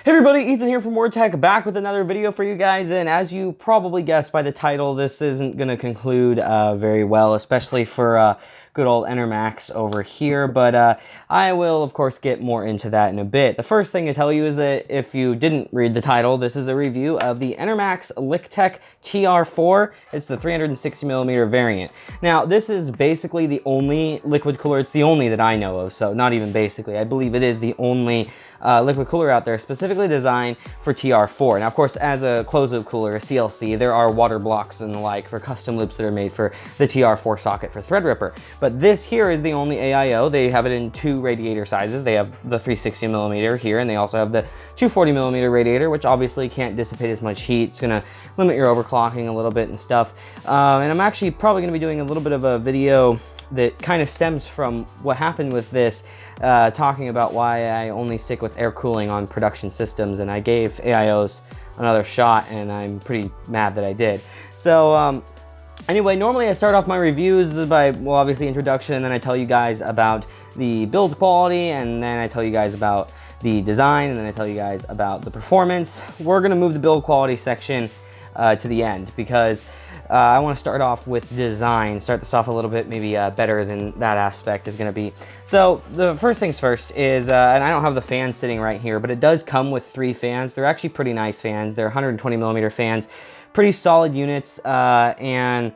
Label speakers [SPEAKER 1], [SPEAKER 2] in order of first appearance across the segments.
[SPEAKER 1] Hey everybody, Ethan here from WordTech, back with another video for you guys, and as you probably guessed by the title, this isn't going to conclude very well, especially for good old Enermax over here, but I will of course get more into that in a bit. The first thing to tell you is that if you didn't read the title, this is a review of the Enermax Liqtech TR4. It's the 360mm variant. Now this is basically the only liquid cooler, it's the only that I know of, so not even basically, I believe it is the only liquid cooler out there specifically designed for TR4. Now, of course, as a closed-loop cooler, a CLC, there are water blocks and the like for custom loops that are made for the TR4 socket for Threadripper. But this here is the only AIO. They have it in two radiator sizes. They have the 360mm here, and they also have the 240mm radiator, which obviously can't dissipate as much heat. It's gonna limit your overclocking a little bit and stuff. And I'm actually probably gonna be doing a little bit of a video that kind of stems from what happened with this, talking about why I only stick with air cooling on production systems, and I gave AIOs another shot, and I'm pretty mad that I did. So anyway, normally I start off my reviews by, well, obviously introduction, and then I tell you guys about the build quality, and then I tell you guys about the design, and then I tell you guys about the performance. We're gonna move the build quality section to the end, because I want to start off with design, start this off a little bit maybe better than that aspect is going to be. So the first things first is, and I don't have the fans sitting right here, but it does come with 3 fans. They're actually pretty nice fans. They're 120mm fans, pretty solid units, and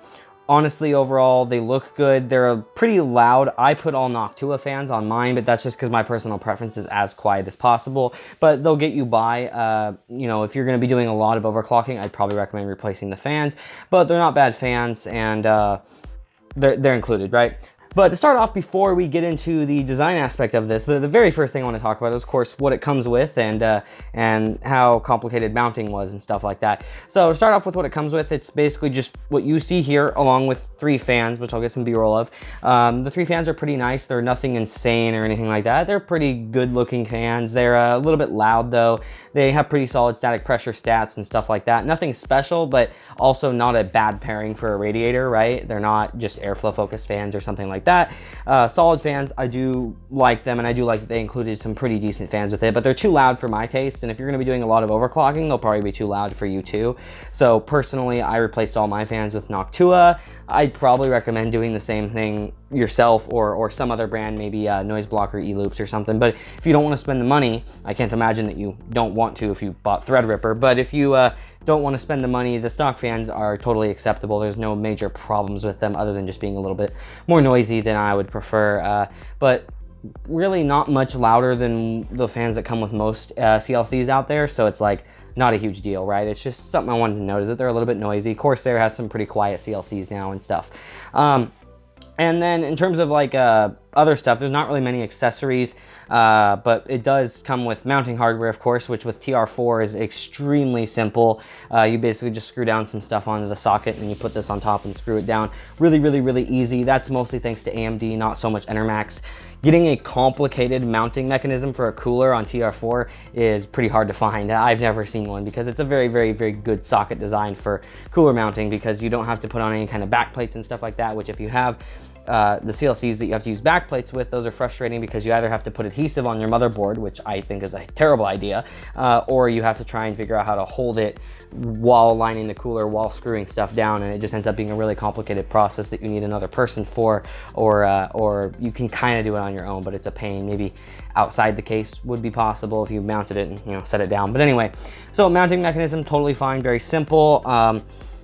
[SPEAKER 1] honestly, overall, they look good. They're pretty loud. I put all Noctua fans on mine, but that's just because my personal preference is as quiet as possible. But they'll get you by. You know, if you're going to be doing a lot of overclocking, I'd probably recommend replacing the fans. But they're not bad fans, and they're included, right? But to start off, before we get into the design aspect of this, the very first thing I want to talk about is, of course, what it comes with and how complicated mounting was and stuff like that. So to start off with what it comes with, it's basically just what you see here, along with 3 fans, which I'll get some B-roll of. The 3 fans are pretty nice. They're nothing insane or anything like that. They're pretty good-looking fans. They're a little bit loud, though. They have pretty solid static pressure stats and stuff like that. Nothing special, but also not a bad pairing for a radiator, right? They're not just airflow-focused fans or something like that. Solid fans, I do like them, and I do like that they included some pretty decent fans with it, but they're too loud for my taste, and if you're going to be doing a lot of overclocking, they'll probably be too loud for you too. So personally, I replaced all my fans with Noctua. I'd probably recommend doing the same thing yourself, or some other brand, maybe Noise Blocker E-Loops or something. But if you don't want to spend the money, I can't imagine that you don't want to if you bought Threadripper, but if you don't want to spend the money, the stock fans are totally acceptable. There's no major problems with them other than just being a little bit more noisy than I would prefer, but really not much louder than the fans that come with most CLCs out there, so it's like not a huge deal, right? It's just something I wanted to note, is that they're a little bit noisy. Corsair has some pretty quiet CLCs now and stuff. And then in terms of like other stuff, there's not really many accessories, but it does come with mounting hardware, of course, which with TR4 is extremely simple. You basically just screw down some stuff onto the socket and you put this on top and screw it down. Really, really, really easy. That's mostly thanks to AMD, not so much Enermax. Getting a complicated mounting mechanism for a cooler on TR4 is pretty hard to find. I've never seen one, because it's a very, very, very good socket design for cooler mounting, because you don't have to put on any kind of back plates and stuff like that, which if you have the CLCs that you have to use back plates with, those are frustrating because you either have to put adhesive on your motherboard, which I think is a terrible idea, or you have to try and figure out how to hold it while aligning the cooler, while screwing stuff down, and it just ends up being a really complicated process that you need another person for, or you can kind of do it on your own, but it's a pain. Maybe outside the case would be possible if you mounted it and, you know, set it down. But anyway, so mounting mechanism, totally fine, very simple.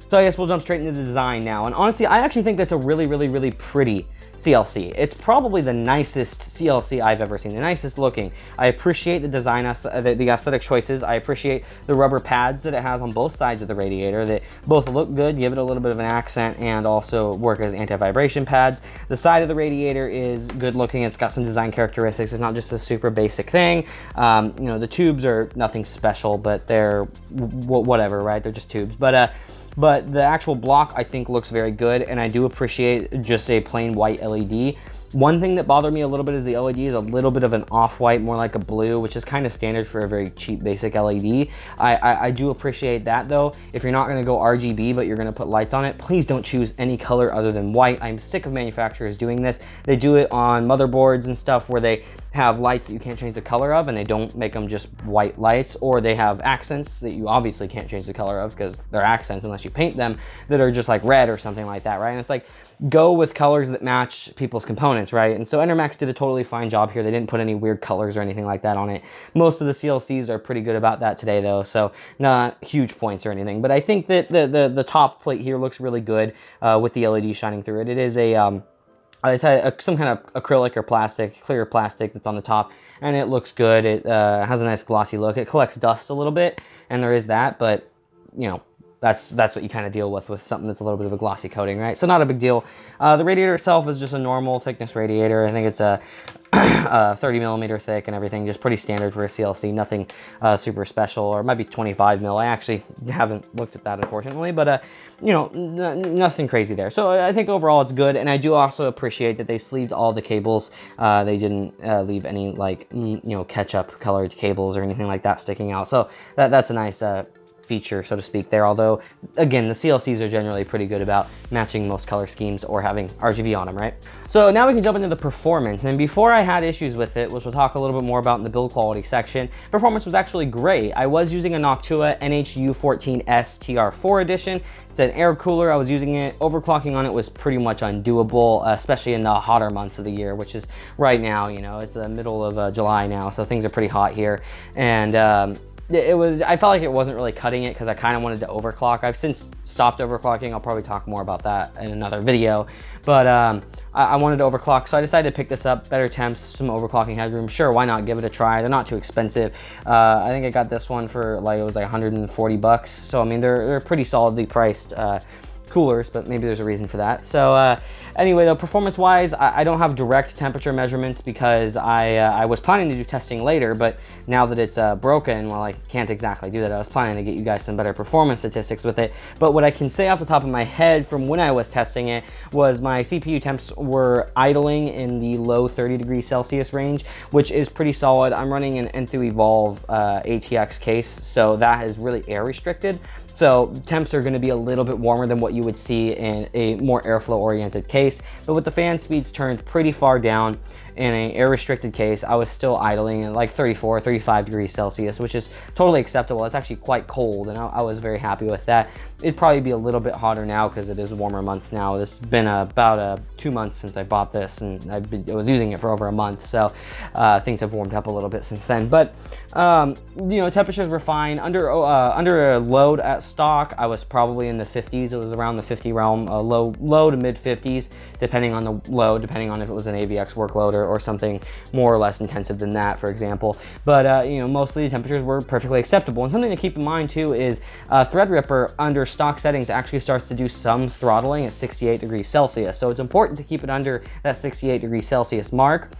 [SPEAKER 1] So I guess we'll jump straight into the design now. And honestly, I actually think that's a really, really, really pretty CLC. It's probably the nicest CLC I've ever seen, the nicest looking. I appreciate the design, the aesthetic choices. I appreciate the rubber pads that it has on both sides of the radiator that both look good, give it a little bit of an accent, and also work as anti-vibration pads. The side of the radiator is good looking. It's got some design characteristics. It's not just a super basic thing. You know, the tubes are nothing special, but they're whatever, right? They're just tubes. But the actual block, I think, looks very good, and I do appreciate just a plain white LED. One thing that bothered me a little bit is the LED is a little bit of an off-white, more like a blue, which is kind of standard for a very cheap basic LED. I do appreciate that though. If you're not gonna go RGB, but you're gonna put lights on it, please don't choose any color other than white. I'm sick of manufacturers doing this. They do it on motherboards and stuff where they have lights that you can't change the color of, and they don't make them just white lights, or they have accents that you obviously can't change the color of because they're accents unless you paint them, that are just like red or something like that, right? And it's like, go with colors that match people's components, right? And so Enermax did a totally fine job here. They didn't put any weird colors or anything like that on it. Most of the CLCs are pretty good about that today though, so not huge points or anything. But I think that the top plate here looks really good with the LED shining through it. It is it's some kind of acrylic or plastic, clear plastic that's on the top, and it looks good. It has a nice glossy look. It collects dust a little bit, and there is that, but you know, that's what you kind of deal with something that's a little bit of a glossy coating, right? So not a big deal. The radiator itself is just a normal thickness radiator. I think it's a 30mm thick and everything, just pretty standard for a CLC, nothing super special, or it might be 25mm. I actually haven't looked at that, unfortunately, but you know, nothing crazy there. So I think overall it's good, and I do also appreciate that they sleeved all the cables. They didn't leave any, like, you know, ketchup colored cables or anything like that sticking out. So that's a nice feature, so to speak, there. Although, again, the CLCs are generally pretty good about matching most color schemes or having RGB on them, right? So now we can jump into the performance. And before I had issues with it, which we'll talk a little bit more about in the build quality section, performance was actually great. I was using a Noctua NHU14S TR4 edition. It's an air cooler. I was using it. Overclocking on it was pretty much undoable, especially in the hotter months of the year, which is right now. You know, it's the middle of July now, so things are pretty hot here. And I felt like it wasn't really cutting it because I kind of wanted to overclock. I've since stopped overclocking. I'll probably talk more about that in another video, but I wanted to overclock, so I decided to pick this up. Better temps, some overclocking headroom. Sure, why not? Give it a try. They're not too expensive. I think I got this one for like, it was like 140 bucks. So I mean, they're pretty solidly priced coolers, but maybe there's a reason for that. So anyway, though, performance-wise, I don't have direct temperature measurements because I was planning to do testing later, but now that it's broken, well, I can't exactly do that. I was planning to get you guys some better performance statistics with it, but what I can say off the top of my head from when I was testing it was my CPU temps were idling in the low 30 degrees Celsius range, which is pretty solid. I'm running an Enthoo Evolve ATX case, so that is really air restricted. So temps are going to be a little bit warmer than what you would see in a more airflow oriented case, but with the fan speeds turned pretty far down in an air restricted case, I was still idling at like 34, 35 degrees Celsius, which is totally acceptable. It's actually quite cold, and I was very happy with that. It'd probably be a little bit hotter now because it is warmer months now. This has been about 2 months since I bought this, and I was using it for over a month, so things have warmed up a little bit since then. But you know, temperatures were fine. Under a load at stock, I was probably in the 50s. It was around the 50 realm, low to mid 50s, depending on the load, depending on if it was an AVX workload or something more or less intensive than that, for example. But you know, mostly the temperatures were perfectly acceptable. And something to keep in mind too is Threadripper under stock settings actually starts to do some throttling at 68 degrees Celsius. So it's important to keep it under that 68 degrees Celsius mark.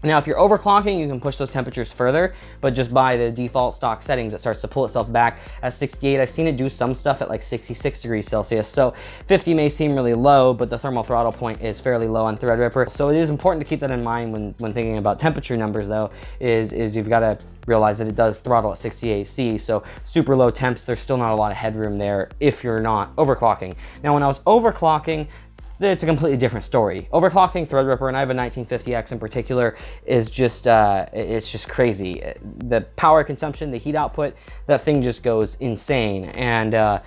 [SPEAKER 1] Now, if you're overclocking, you can push those temperatures further, but just by the default stock settings, it starts to pull itself back at 68. I've seen it do some stuff at like 66 degrees Celsius. So 50 may seem really low, but the thermal throttle point is fairly low on Threadripper. So it is important to keep that in mind when thinking about temperature numbers though, is you've got to realize that it does throttle at 68 C. So super low temps, there's still not a lot of headroom there if you're not overclocking. Now, when I was overclocking, it's a completely different story. Overclocking Threadripper, and I have a 1950X in particular, is just, it's just crazy. The power consumption, the heat output, that thing just goes insane. And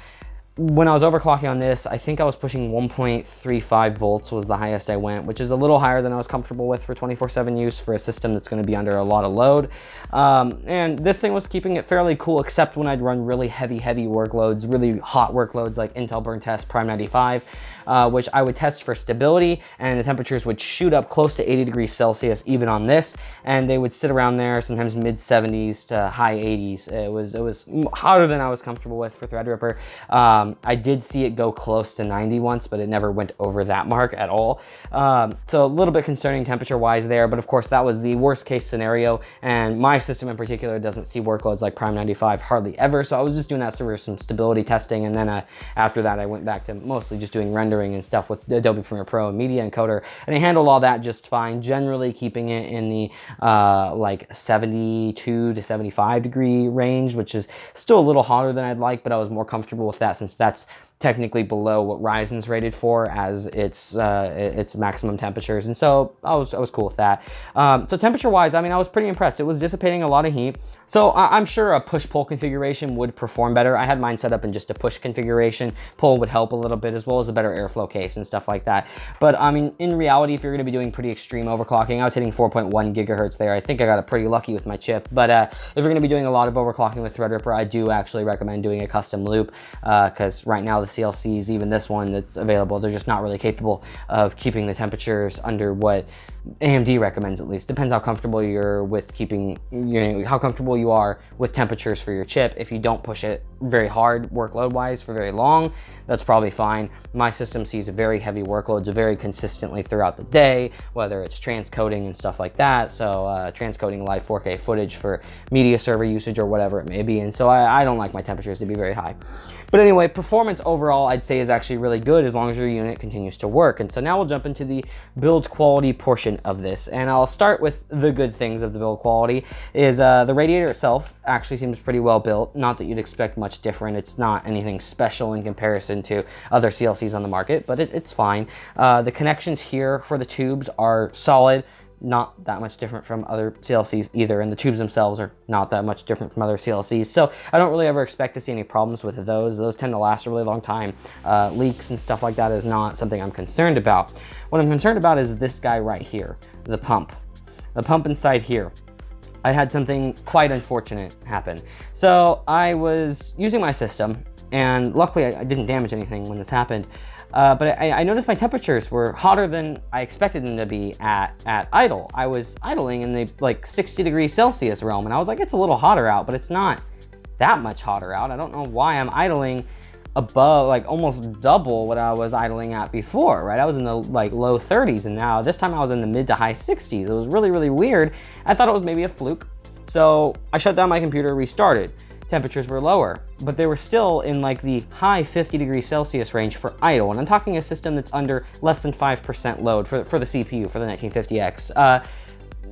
[SPEAKER 1] when I was overclocking on this, I think I was pushing 1.35 volts was the highest I went, which is a little higher than I was comfortable with for 24/7 use for a system that's going to be under a lot of load. And this thing was keeping it fairly cool, except when I'd run really heavy workloads, really hot workloads like Intel Burn Test Prime 95, which I would test for stability, and the temperatures would shoot up close to 80 degrees Celsius even on this, and they would sit around there, sometimes mid 70s to high 80s. It was hotter than I was comfortable with for Threadripper. I did see it go close to 90 once, but it never went over that mark at all. So a little bit concerning temperature-wise there, but of course that was the worst case scenario, and my system in particular doesn't see workloads like Prime 95 hardly ever, so I was just doing that for some stability testing, and then after that I went back to mostly just doing rendering and stuff with Adobe Premiere Pro and Media Encoder, and I handled all that just fine, generally keeping it in the like 72 to 75 degree range, which is still a little hotter than I'd like, but I was more comfortable with that since that's technically below what Ryzen's rated for as its maximum temperatures, and so I was cool with that. So temperature-wise, I mean, I was pretty impressed. It was dissipating a lot of heat, so I'm sure a push-pull configuration would perform better. I had mine set up in just a push configuration. Pull would help a little bit, as well as a better airflow case and stuff like that. But I mean, in reality, if you're going to be doing pretty extreme overclocking, I was hitting 4.1 gigahertz there. I think I got it pretty lucky with my chip. But if you're going to be doing a lot of overclocking with Threadripper, I do actually recommend doing a custom loop, because right now the CLCs, even this one that's available, they're just not really capable of keeping the temperatures under what AMD recommends, at least. Depends how comfortable you're with keeping, how comfortable you are with temperatures for your chip. If you don't push it very hard workload wise for very long, that's probably fine. My system sees very heavy workloads very consistently throughout the day, whether it's transcoding and stuff like that. So transcoding live 4K footage for media server usage or whatever it may be. And so I don't like my temperatures to be very high. But anyway, performance overall, I'd say, is actually really good as long as your unit continues to work. And so now we'll jump into the build quality portion of this. And I'll start with the good things of the build quality. Is the radiator itself actually seems pretty well built. Not that you'd expect much different. It's not anything special in comparison to other CLCs on the market, but it's fine. The connections here for the tubes are solid. Not that much different from other CLCs either, and the tubes themselves are not that much different from other CLCs, so I don't really ever expect to see any problems with those. Those tend to last a really long time. Leaks and stuff like that is not something I'm concerned about. What I'm concerned about is this guy right here, the pump. The pump inside here. I had something quite unfortunate happen. So I was using my system, and luckily I didn't damage anything when this happened. But I noticed my temperatures were hotter than I expected them to be at idle. I was idling in the like 60 degrees Celsius realm, and I was like, it's a little hotter out, but it's not that much hotter out. I don't know why I'm idling above, like almost double what I was idling at before, right? I was in the like low 30s, and now this time I was in the mid to high 60s. It was really, really weird. I thought it was maybe a fluke. So I shut down my computer, restarted. Temperatures were lower, but they were still in like the high 50 degrees Celsius range for idle. And I'm talking a system that's under less than 5% load for the CPU, for the 1950X.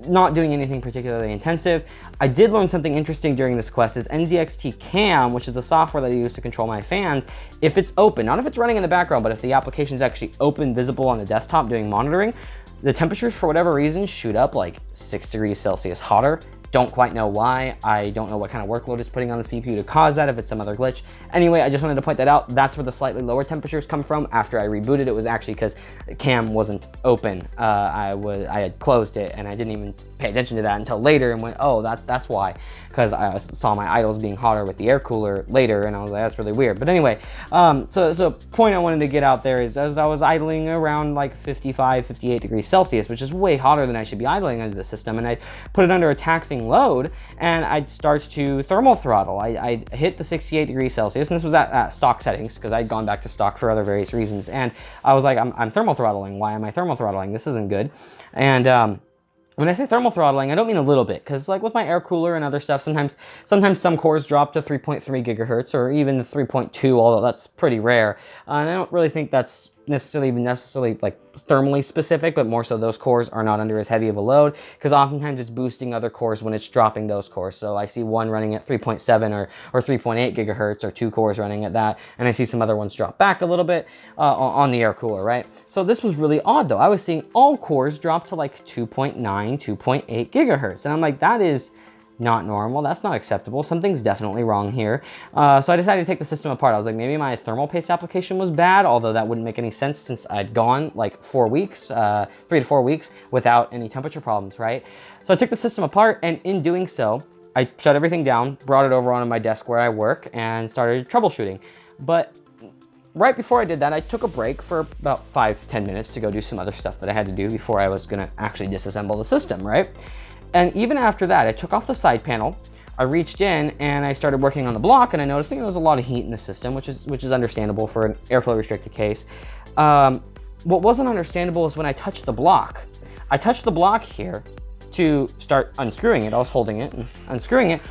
[SPEAKER 1] Not doing anything particularly intensive. I did learn something interesting during this quest is NZXT Cam, which is the software that I use to control my fans. If it's open, not if it's running in the background, but if the application is actually open, visible on the desktop doing monitoring, the temperatures for whatever reason shoot up like 6 degrees Celsius hotter. Don't quite know why. I don't know what kind of workload it's putting on the CPU to cause that, if it's some other glitch. Anyway, I just wanted to point that out. That's where the slightly lower temperatures come from. After I rebooted, it was actually because cam wasn't open. I had closed it, and I didn't even pay attention to that until later, and went, oh, that's why. Because I saw my idles being hotter with the air cooler later, and I was like, that's really weird. But anyway, so point I wanted to get out there is, as I was idling around like 55, 58 degrees Celsius, which is way hotter than I should be idling under the system, and I put it under a taxing load, and I'd start to thermal throttle. I hit the 68 degrees Celsius, and this was at stock settings, because I'd gone back to stock for other various reasons, and I was like, I'm thermal throttling. Why am I thermal throttling? This isn't good. And when I say thermal throttling, I don't mean a little bit, because like with my air cooler and other stuff, sometimes some cores drop to 3.3 gigahertz or even 3.2, although that's pretty rare. And I don't really think that's necessarily like thermally specific, but more so those cores are not under as heavy of a load, because oftentimes it's boosting other cores when it's dropping those cores. So I see one running at 3.7 or 3.8 gigahertz, or two cores running at that, and I see some other ones drop back a little bit on the air cooler, right? So this was really odd though. I was seeing all cores drop to like 2.9, 2.8 gigahertz, and I'm like, that is not normal. That's not acceptable. Something's definitely wrong here. So I decided to take the system apart. I was like, maybe my thermal paste application was bad, although that wouldn't make any sense since I'd gone like 4 weeks, 3 to 4 weeks without any temperature problems, right? So I took the system apart, and in doing so, I shut everything down, brought it over onto my desk where I work, and started troubleshooting. But right before I did that, I took a break for about 5-10 minutes to go do some other stuff that I had to do before I was gonna actually disassemble the system, right? And even after that, I took off the side panel, I reached in and I started working on the block, and I noticed there was a lot of heat in the system, which is understandable for an airflow restricted case. What wasn't understandable is when I touched the block. I touched the block here to start unscrewing it. I was holding it and unscrewing it,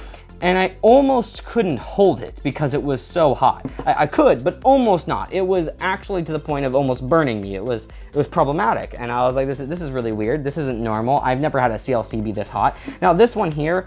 [SPEAKER 1] and I almost couldn't hold it because it was so hot. I could, but almost not. It was actually to the point of almost burning me. It was problematic, and I was like, this is really weird. This isn't normal. I've never had a CLC be this hot. Now this one here,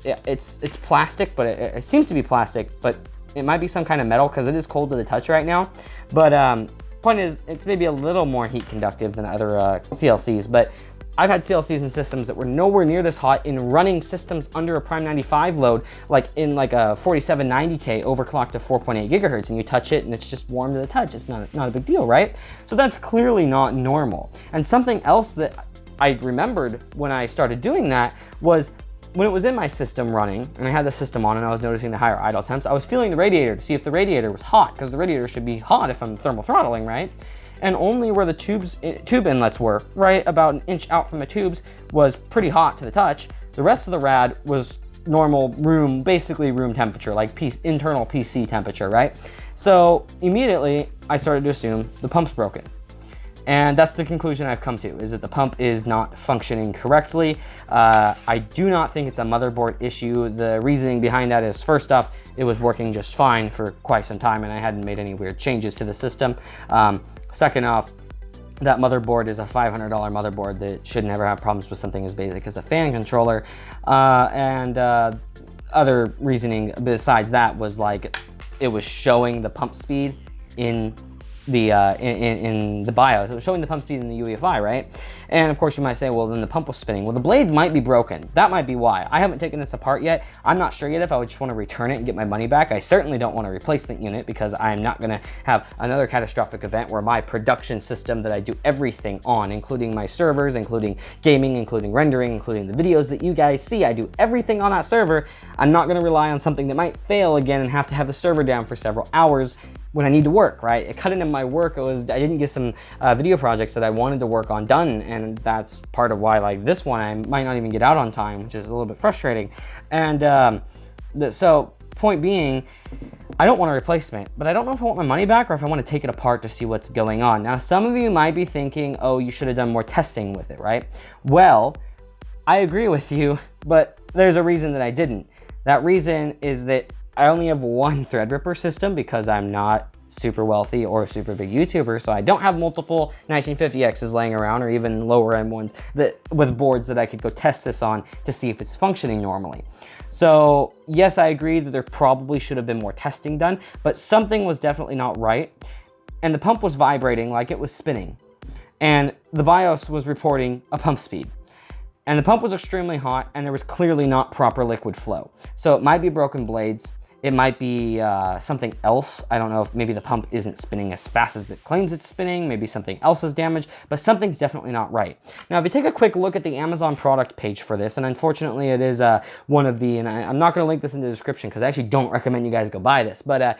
[SPEAKER 1] it's plastic, but it seems to be plastic, but It might be some kind of metal because it is cold to the touch right now. But point is, it's maybe a little more heat conductive than other CLCs. But I've had CLCs in systems that were nowhere near this hot in running systems under a Prime 95 load, like in like a 4790K overclocked to 4.8 gigahertz, and you touch it and it's just warm to the touch. It's not a big deal, right? So that's clearly not normal. And something else that I remembered when I started doing that was when it was in my system running, and I had the system on and I was noticing the higher idle temps, I was feeling the radiator to see if the radiator was hot, because the radiator should be hot if I'm thermal throttling, right? And only where the tube inlets were, right about an inch out from the tubes, was pretty hot to the touch. The rest of the rad was normal room, basically room temperature, like internal PC temperature, right? So immediately I started to assume the pump's broken. And that's the conclusion I've come to, is that the pump is not functioning correctly. I do not think it's a motherboard issue. The reasoning behind that is, first off, it was working just fine for quite some time and I hadn't made any weird changes to the system. Second off, that motherboard is a $500 motherboard that should never have problems with something as basic as a fan controller. Other reasoning besides that was like, it was showing the pump speed in the BIOS. It was showing the pump speed in the UEFI, right? And of course you might say, well, then the pump was spinning. Well, the blades might be broken. That might be why. I haven't taken this apart yet. I'm not sure yet if I would just want to return it and get my money back. I certainly don't want a replacement unit because I'm not going to have another catastrophic event where my production system that I do everything on, including my servers, including gaming, including rendering, including the videos that you guys see, I do everything on that server. I'm not going to rely on something that might fail again and have to have the server down for several hours when I need to work, right? It cut into my work. I didn't get some video projects that I wanted to work on done, and that's part of why, like this one, I might not even get out on time, which is a little bit frustrating. And so point being, I don't want a replacement, but I don't know if I want my money back or if I want to take it apart to see what's going on. Now, some of you might be thinking, oh, you should have done more testing with it, right? Well, I agree with you, but there's a reason that I didn't. That reason is that I only have one Threadripper system because I'm not super wealthy or a super big YouTuber, so I don't have multiple 1950Xs laying around or even lower end ones with boards that I could go test this on to see if it's functioning normally. So yes, I agree that there probably should have been more testing done, but something was definitely not right. And the pump was vibrating like it was spinning. And the BIOS was reporting a pump speed. And the pump was extremely hot and there was clearly not proper liquid flow. So it might be broken blades. It might be something else. I don't know if maybe the pump isn't spinning as fast as it claims it's spinning. Maybe something else is damaged, but something's definitely not right. Now, if you take a quick look at the Amazon product page for this, and unfortunately it is one of the, and I'm not gonna link this in the description because I actually don't recommend you guys go buy this, but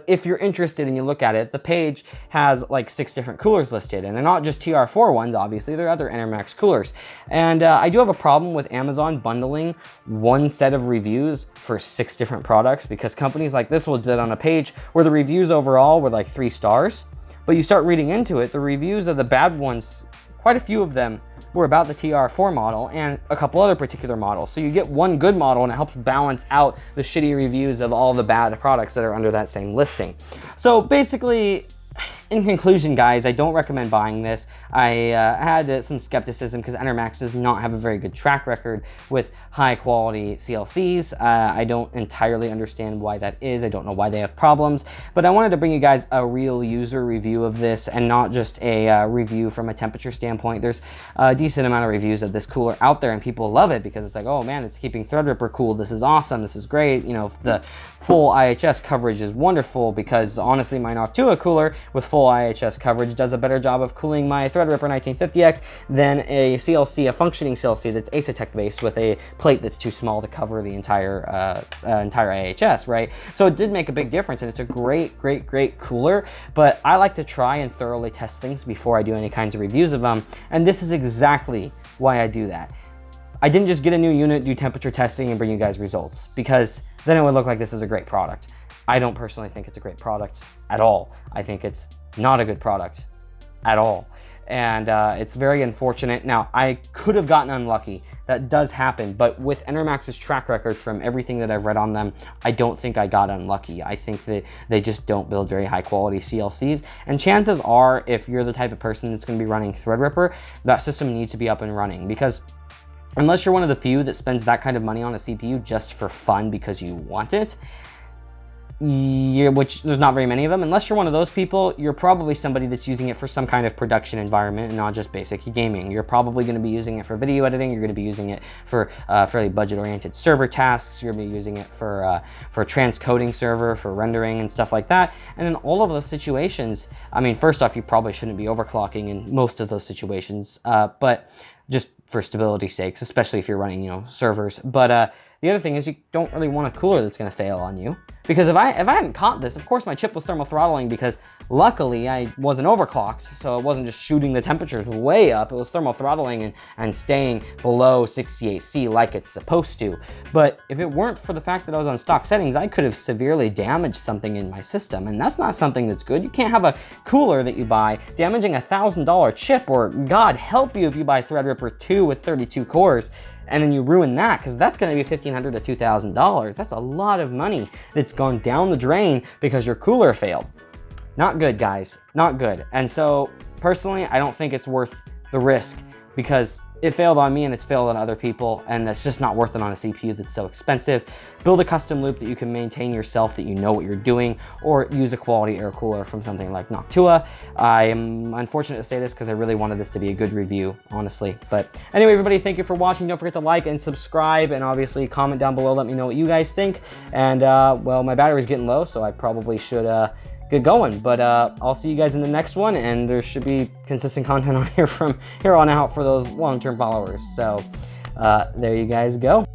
[SPEAKER 1] if you're interested and you look at it, the page has like 6 different coolers listed, and they're not just TR4 ones, obviously, there are other Enermax coolers. And I do have a problem with Amazon bundling one set of reviews for 6 different products, because companies like this will do that on a page where the reviews overall were like 3 stars, but you start reading into it, the reviews of the bad ones, quite a few of them were about the TR4 model and a couple other particular models. So you get one good model and it helps balance out the shitty reviews of all the bad products that are under that same listing. So basically, in conclusion, guys, I don't recommend buying this. I had some skepticism because Enermax does not have a very good track record with high quality CLCs. I don't entirely understand why that is. I don't know why they have problems, but I wanted to bring you guys a real user review of this and not just a review from a temperature standpoint. There's a decent amount of reviews of this cooler out there and people love it because it's like, oh man, it's keeping Threadripper cool. This is awesome. This is great. You know, the full IHS coverage is wonderful because honestly, my Noctua cooler with full IHS coverage does a better job of cooling my Threadripper 1950X than a CLC, a functioning CLC that's Asetek based with a plate that's too small to cover the entire IHS, right? So it did make a big difference, and it's a great cooler, but I like to try and thoroughly test things before I do any kinds of reviews of them, and this is exactly why I do that. I didn't just get a new unit, do temperature testing, and bring you guys results, because then it would look like this is a great product. I don't personally think it's a great product at all. I think it's not a good product at all. And it's very unfortunate. Now, I could have gotten unlucky. That does happen. But with Enermax's track record from everything that I've read on them, I don't think I got unlucky. I think that they just don't build very high quality CLCs. And chances are, if you're the type of person that's going to be running Threadripper, that system needs to be up and running. Because unless you're one of the few that spends that kind of money on a CPU just for fun because you want it, which there's not very many of them. Unless you're one of those people, you're probably somebody that's using it for some kind of production environment and not just basic gaming. You're probably going to be using it for video editing. You're going to be using it for fairly budget-oriented server tasks. You're going to be using it for a transcoding server, for rendering and stuff like that. And in all of those situations, I mean, first off, you probably shouldn't be overclocking in most of those situations, but just for stability sakes, especially if you're running, you know, servers. But the other thing is you don't really want a cooler that's going to fail on you. Because if I hadn't caught this, of course my chip was thermal throttling because luckily I wasn't overclocked, so it wasn't just shooting the temperatures way up. It was thermal throttling and staying below 68C like it's supposed to. But if it weren't for the fact that I was on stock settings, I could have severely damaged something in my system, and that's not something that's good. You can't have a cooler that you buy damaging a $1,000 chip, or God help you if you buy Threadripper 2 with 32 cores, and then you ruin that, because that's going to be $1,500 to $2,000. That's a lot of money that's gone down the drain because your cooler failed. Not good, guys. Not good. And so, personally, I don't think it's worth the risk, because it failed on me and it's failed on other people, and that's just not worth it on a CPU that's so expensive. Build a custom loop that you can maintain yourself, that you know what you're doing, or use a quality air cooler from something like Noctua. I am unfortunate to say this because I really wanted this to be a good review, honestly. But anyway, everybody, thank you for watching. Don't forget to like and subscribe, and obviously comment down below. Let me know what you guys think. And well, my battery's getting low, so I probably should get going, but I'll see you guys in the next one, and there should be consistent content on here from here on out for those long-term followers. So there you guys go.